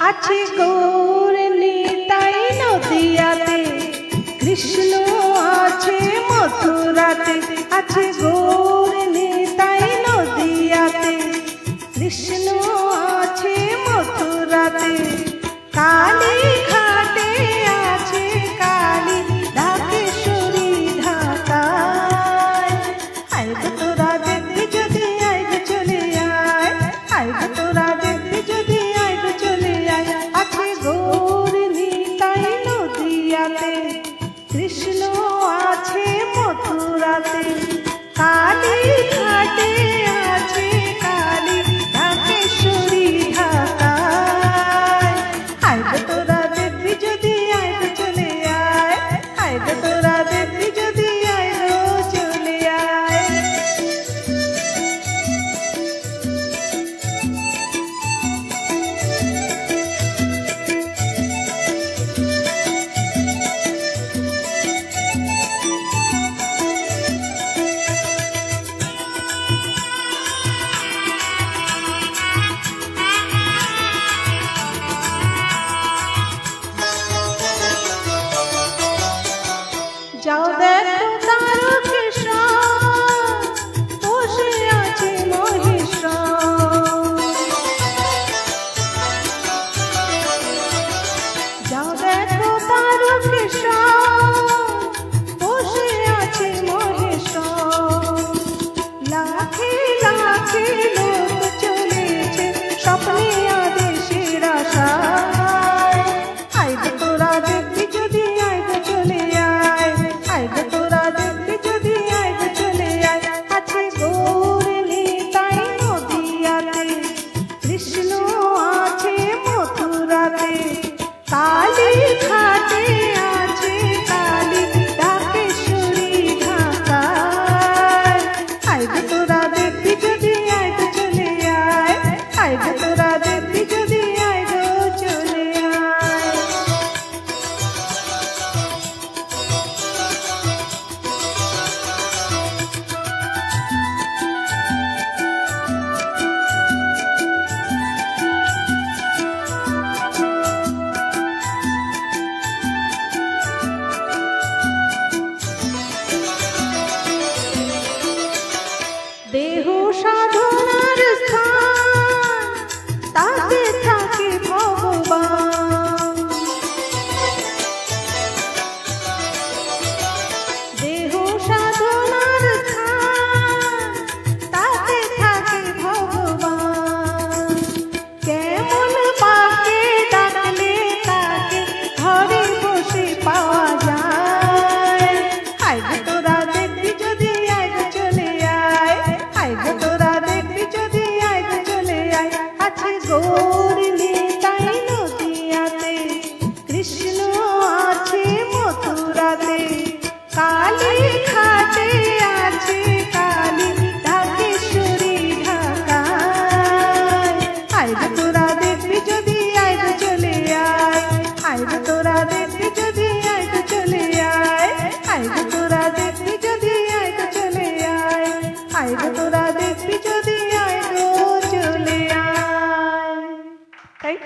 আছে গৌর নিতাই নদিয়াতে, কৃষ্ণ আছে মথুরাতে। আছে গৌর নিতাই নদিয়াতে, কৃষ্ণ আছে মথুরাতে। কালী ঘাটে আছে কালী, ঢাকেশ্বরী ঢাকায়। আইগো তোরা দেখবি যদি আইগো চলে আয়, আইগো তোরা দেখবি যদি আইগো চলে আয়। আছে গৌর নিতাই নদিয়াতে, কৃষ্ণ আছে মথুরাতে। কালী ঘাটে আছে কালী, ঢাকেশ্বরী ঢাকায়। আইগো তোরা দেখবি যদি আইগো চলে আয়, আইগো তোরা দেখবি যদি আইগো চলে আয়। যাও দেখো তারকেশ্বর, বসে আছে মহেশ্বর। যাও দেখো তারকেশ্বর, বসে আছে মহেশ্বর। লাখে লাখে লোক চলেছে স্বপ্নে আদেশের আশায়। আইগো তোরা দেখবি যদি আইগো চলে আয়, আইগো তোরা দেখবি যদি আইগো চলে আয়। আছে গৌর নিতাই নদিয়াতে, কৃষ্ণ আছে মথুরাতে। কালী ঘাটে আছে কালী, ঢাকেশ্বরী ঢাকায়। আইগো তোরা দেখবি যদি আইগো চলে আয়, আইগো তোরা দেখবি যদি আইগো চলে আয়। দেহ সাধনা